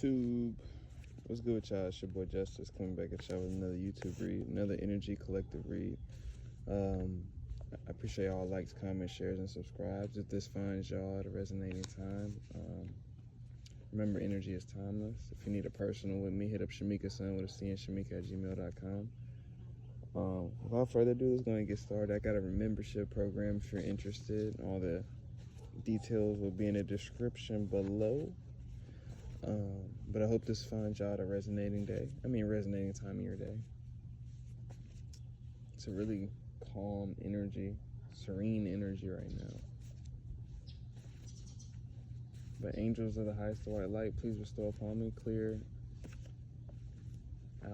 YouTube. What's good with y'all? It's your boy Justice coming back at y'all with another YouTube read, another Energy Collective read. I appreciate all likes, comments, shares, and subscribes. If this finds y'all at a resonating time, remember energy is timeless. If you need a personal with me, hit up Shamika-san with a C and Shamika@gmail.com. Without further ado, let's go and get started. I got a membership program if you're interested. All the details will be in the description below. But I hope this finds y'all at a resonating time of your day. It's a really calm energy, serene energy right now. But angels of the highest white light, please bestow upon me, clear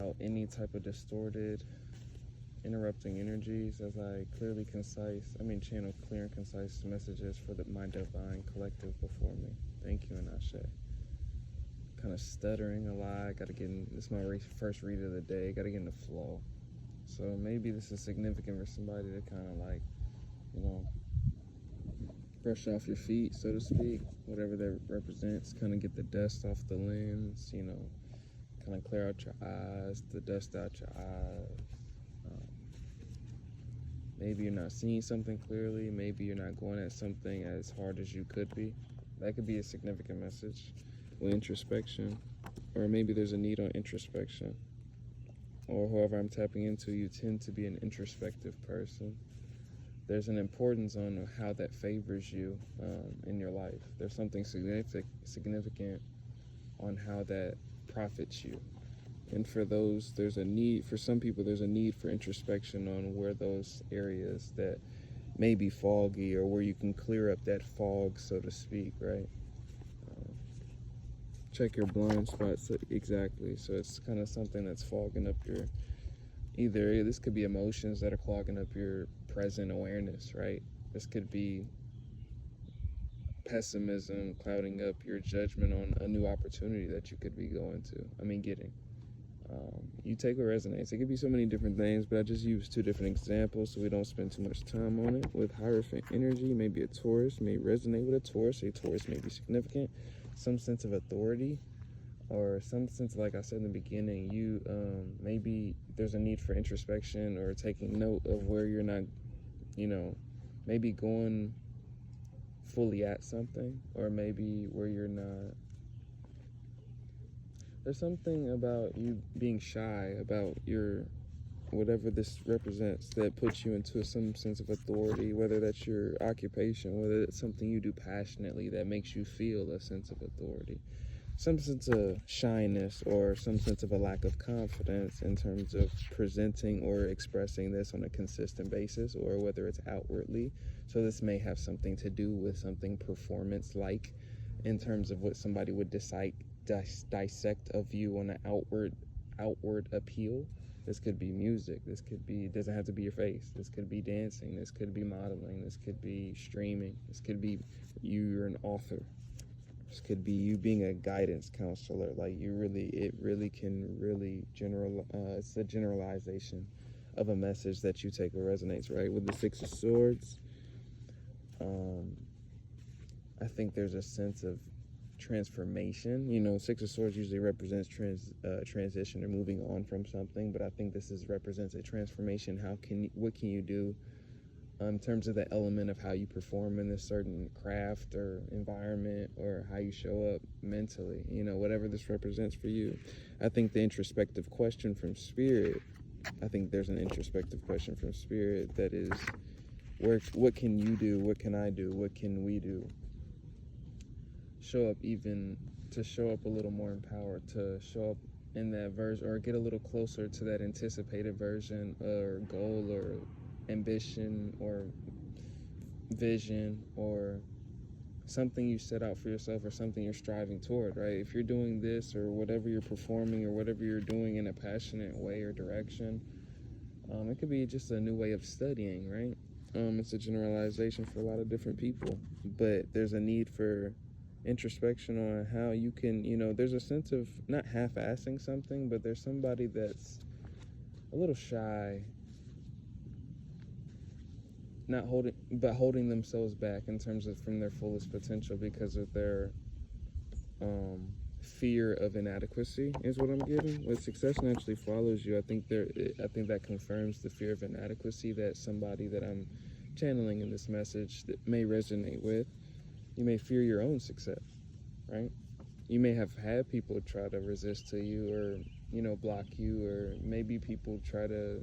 out any type of distorted, interrupting energies as I channel clear and concise messages for my divine collective before me. Thank you, and Ashe. Kind of stuttering a lot. This is my first read of the day. Got to get in the flow. So maybe this is significant for somebody to kind of brush off your feet, so to speak, whatever that represents. Kind of get the dust off the lens, kind of clear out your eyes, the dust out your eyes. Maybe you're not seeing something clearly. Maybe you're not going at something as hard as you could be. That could be a significant message with introspection. Or maybe there's a need on introspection. Or whoever I'm tapping into, you tend to be an introspective person. There's an importance on how that favors you in your life. There's something significant on how that profits you. And for some people, there's a need for introspection on where those areas that may be foggy or where you can clear up that fog, so to speak, right? Check your blind spots, exactly. So it's kind of something that's fogging up this could be emotions that are clogging up your present awareness, right? This could be pessimism clouding up your judgment on a new opportunity that you could be getting. You take what resonates. It could be so many different things, but I just used two different examples so we don't spend too much time on it. With Hierophant energy, maybe a Taurus may resonate with a Taurus. A Taurus may be significant. Some sense of authority, or some sense, like I said in the beginning, maybe there's a need for introspection or taking note of where you're not, maybe going fully at something, or maybe where you're not. There's something about you being shy about whatever this represents that puts you into some sense of authority, whether that's your occupation, whether it's something you do passionately that makes you feel a sense of authority. Some sense of shyness or some sense of a lack of confidence in terms of presenting or expressing this on a consistent basis, or whether it's outwardly. So this may have something to do with something performance-like in terms of what somebody would dissect of you on an outward appeal. This could be music. Doesn't have to be your face. This could be dancing. This could be modeling. This could be streaming. This could be you're an author. This could be you being a guidance counselor. It's a generalization of a message that you take that resonates, right? With the Six of Swords, I think there's a sense of transformation. Six of Swords usually represents transition or moving on from something, but I think this represents a transformation. What can you do in terms of the element of how you perform in this certain craft or environment, or how you show up mentally, whatever this represents for you. I think the introspective question from Spirit, there's an introspective question from Spirit that is, what can you do? What can I do? What can we do? Show up a little more empowered, to show up in that version, or get a little closer to that anticipated version or goal or ambition or vision, or something you set out for yourself, or something you're striving toward, right? If you're doing this or whatever you're performing or whatever you're doing in a passionate way or direction, it could be just a new way of studying, right? It's a generalization for a lot of different people, but there's a need for introspection on how you can, there's a sense of not half-assing something, but there's somebody that's a little shy, holding themselves back in terms of from their fullest potential because of their fear of inadequacy is what I'm getting. When success naturally follows you, I think that confirms the fear of inadequacy that somebody that I'm channeling in this message that may resonate with. You may fear your own success, right? You may have had people try to resist to you, or block you, or maybe people try to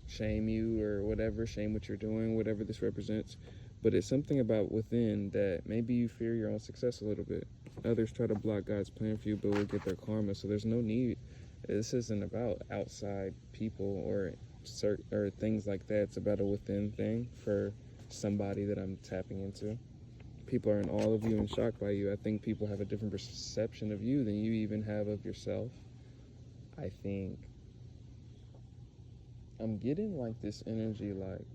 shame you or whatever, shame what you're doing, whatever this represents. But it's something about within that maybe you fear your own success a little bit. Others try to block God's plan for you, but will get their karma. So there's no need. This isn't about outside people or things like that. It's about a within thing for somebody that I'm tapping into. People are in awe of you and shocked by you. I think people have a different perception of you than you even have of yourself. I think I'm getting like this energy, like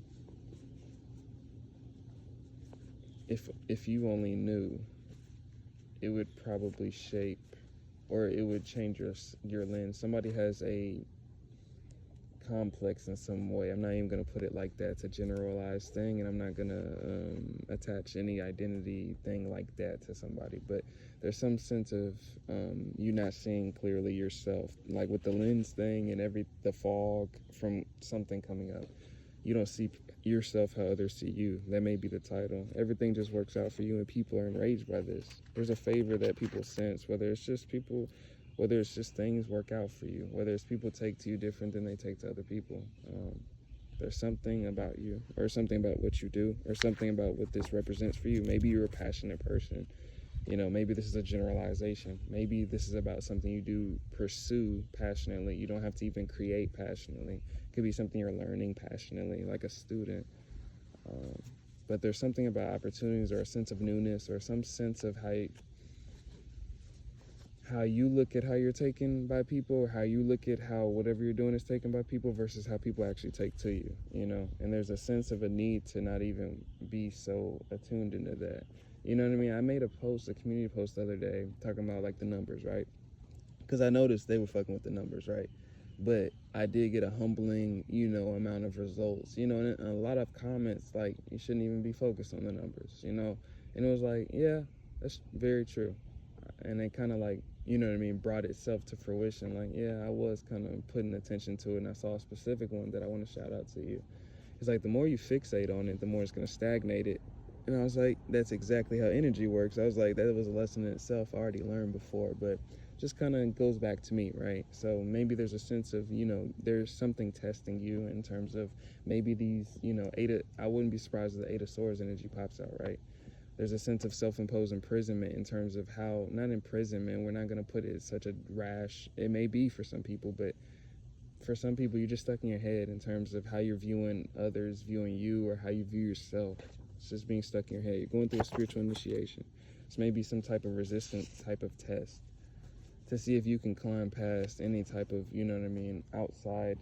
if you only knew, it would probably shape, or it would change your lens. Somebody has a complex in some way. I'm not even going to put it like that. It's a generalized thing, and I'm not going to attach any identity thing like that to somebody. But there's some sense of you not seeing clearly yourself, like with the lens thing and the fog from something coming up. You don't see yourself how others see you. That may be the title. Everything just works out for you, and people are enraged by this. There's a favor that people sense, whether it's just things work out for you, whether it's people take to you different than they take to other people. There's something about you, or something about what you do, or something about what this represents for you. Maybe you're a passionate person. Maybe this is a generalization. Maybe this is about something you do pursue passionately. You don't have to even create passionately. It could be something you're learning passionately, like a student. But there's something about opportunities, or a sense of newness, or some sense of how you look at how you're taken by people, or how you look at how whatever you're doing is taken by people versus how people actually take to you, And there's a sense of a need to not even be so attuned into that. You know what I mean? I made a community post the other day, talking about like the numbers, right? Because I noticed they were fucking with the numbers, right? But I did get a humbling, amount of results, and a lot of comments like, you shouldn't even be focused on the numbers, And it was like, yeah, that's very true. And it kind of like, brought itself to fruition. Like, yeah, I was kind of putting attention to it, and I saw a specific one that I want to shout out to you. It's like the more you fixate on it, the more it's going to stagnate it. And I was like, that's exactly how energy works. I was like, that was a lesson in itself I already learned before, but just kind of goes back to me, right? So maybe there's a sense of, there's something testing you in terms of maybe these, I wouldn't be surprised if the Eight of Swords energy pops out, right? There's a sense of self-imposed imprisonment in terms of how, not imprisonment, we're not going to put it such a rash, it may be for some people, but for some people, you're just stuck in your head in terms of how you're viewing others, viewing you, or how you view yourself. It's just being stuck in your head. You're going through a spiritual initiation. It's maybe some type of resistance type of test to see if you can climb past any type of, outside,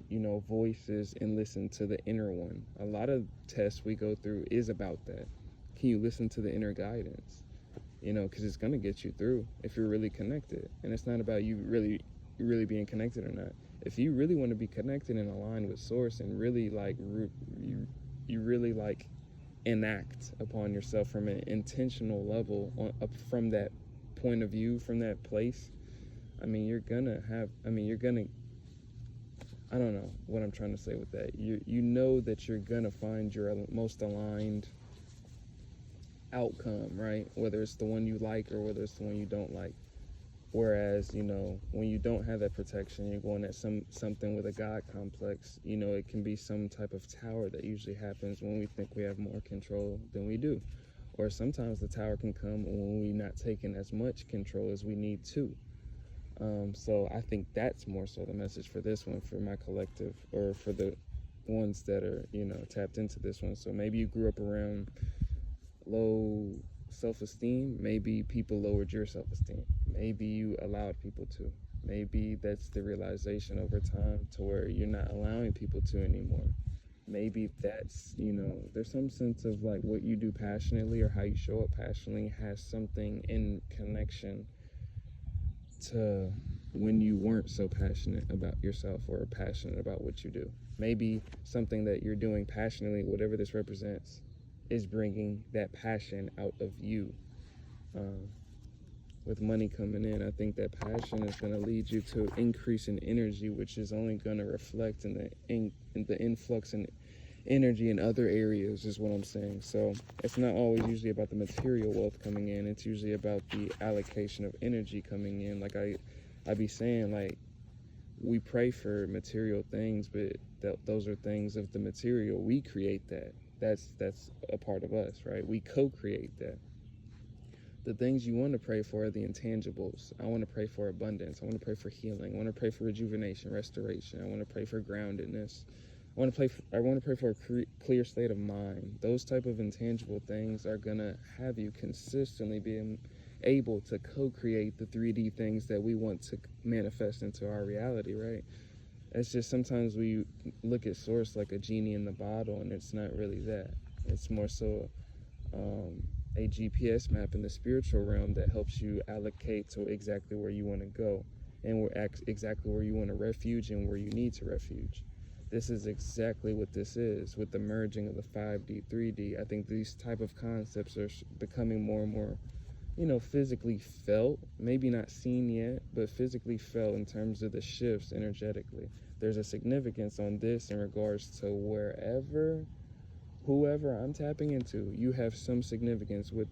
voices and listen to the inner one. A lot of tests we go through is about that. Can you listen to the inner guidance? Because it's going to get you through if you're really connected. And it's not about you really being connected or not. If you really want to be connected and aligned with Source and really like, you really like enact upon yourself from an intentional level up from that point of view, from that place, I don't know what I'm trying to say with that. You know that you're gonna find your most aligned outcome, right? Whether it's the one you like or whether it's the one you don't like. Whereas, when you don't have that protection, you're going at something with a God complex, it can be some type of tower that usually happens when we think we have more control than we do. Or sometimes the tower can come when we're not taking as much control as we need to. So I think that's more so the message for this one, for my collective, or for the ones that are, tapped into this one. So maybe you grew up around low self-esteem. Maybe people lowered your self-esteem. Maybe you allowed people to. Maybe that's the realization over time to where you're not allowing people to anymore. Maybe that's, there's some sense of like what you do passionately or how you show up passionately has something in connection to when you weren't so passionate about yourself or passionate about what you do. Maybe something that you're doing passionately, whatever this represents, is bringing that passion out of you. with money coming in. I think that passion is going to lead you to increase in energy, which is only going to reflect in the influx and energy in other areas, is what I'm saying. So it's not always usually about the material wealth coming in. It's usually about the allocation of energy coming in. Like I be saying, like, we pray for material things, but those are things of the material. We create that. That's a part of us, right? We co-create that. The things you want to pray for are the intangibles. I want to pray for abundance. I want to pray for healing. I want to pray for rejuvenation, restoration. I want to pray for groundedness. I want to pray for a clear state of mind. Those type of intangible things are gonna have you consistently being able to co-create the 3D things that we want to manifest into our reality, right? It's just sometimes we look at source like a genie in the bottle, and it's not really that. It's more so a GPS map in the spiritual realm that helps you allocate to exactly where you want to go, and exactly where you want to refuge and where you need to refuge. This is exactly what this is with the merging of the 5D, 3D. I think these type of concepts are becoming more and more, physically felt, maybe not seen yet, but physically felt in terms of the shifts energetically. There's a significance on this in regards to whoever I'm tapping into, you have some significance with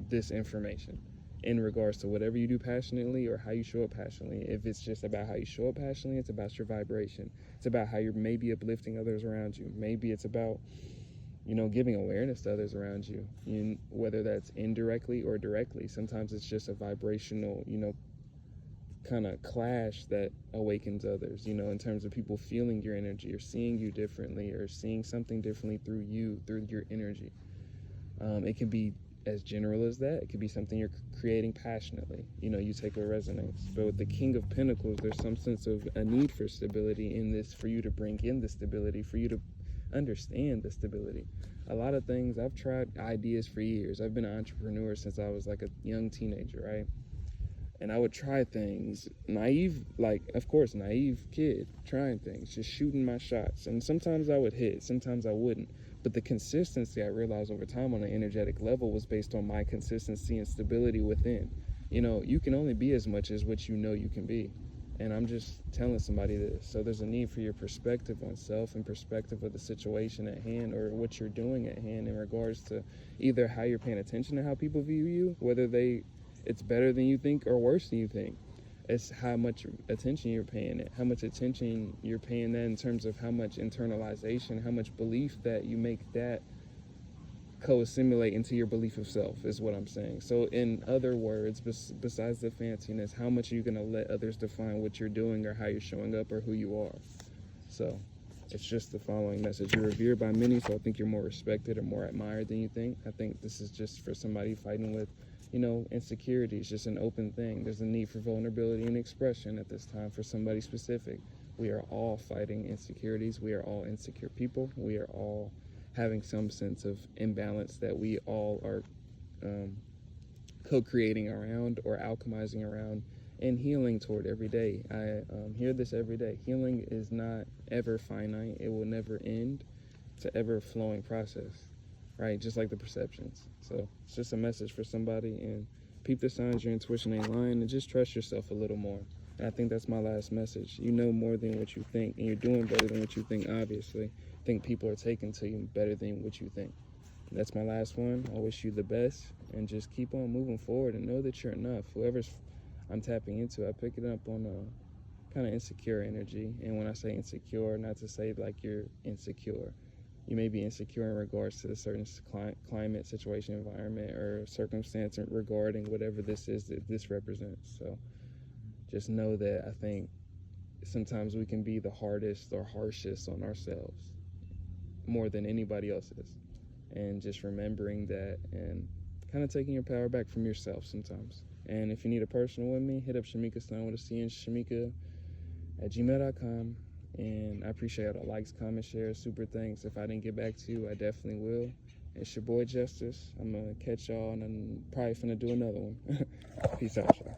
this information in regards to whatever you do passionately or how you show up passionately. If it's just about how you show up passionately, it's about your vibration. It's about how you're maybe uplifting others around you. Maybe it's about, giving awareness to others around you, whether that's indirectly or directly. Sometimes it's just a vibrational, kind of clash that awakens others, in terms of people feeling your energy or seeing you differently or seeing something differently through your energy. It can be as general as that. It could be something you're creating passionately. You take what resonates. But with the King of Pentacles, there's some sense of a need for stability in this, for you to bring in the stability, for you to understand the stability. A lot of things, I've tried ideas for years. I've been an entrepreneur since I was like a young teenager, right? And I would try things, naive kid, trying things, just shooting my shots. And sometimes I would hit, sometimes I wouldn't. But the consistency, I realized over time on an energetic level, was based on my consistency and stability within. You can only be as much as what you know you can be. And I'm just telling somebody this. So there's a need for your perspective on self and perspective of the situation at hand, or what you're doing at hand, in regards to either how you're paying attention to how people view you, whether it's better than you think or worse than you think. It's how much attention you're paying it, how much attention you're paying that in terms of how much internalization, how much belief that you make that co-assimilate into your belief of self, is what I'm saying. So in other words, besides the fanciness, how much are you going to let others define what you're doing or how you're showing up or who you are? So it's just the following message. You're revered by many, so I think you're more respected or more admired than you think. I think this is just for somebody fighting with insecurity. Is just an open thing. There's a need for vulnerability and expression at this time for somebody specific. We are all fighting insecurities. We are all insecure people. We are all having some sense of imbalance that we all are co-creating around or alchemizing around and healing toward every day. I hear this every day. Healing is not ever finite. It will never end. It's an ever flowing process, right? Just like the perceptions. So it's just a message for somebody, and peep the signs, your intuition ain't lying, and just trust yourself a little more. And I think that's my last message. You know more than what you think, and you're doing better than what you think, obviously. I think people are taking to you better than what you think. And that's my last one. I wish you the best, and just keep on moving forward and know that you're enough. Whoever's I'm tapping into, I pick it up on a kind of insecure energy. And when I say insecure, not to say like you're insecure. You may be insecure in regards to a certain climate, situation, environment, or circumstance regarding whatever this is that this represents. So just know that I think sometimes we can be the hardest or harshest on ourselves more than anybody else is. And just remembering that and kind of taking your power back from yourself sometimes. And if you need a personal with me, hit up Shamika Stone with a C and Shamika@gmail.com. And I appreciate all the likes, comments, shares, super thanks. If I didn't get back to you, I definitely will. It's your boy Justice. I'm going to catch y'all, and I'm probably finna do another one. Peace out, y'all.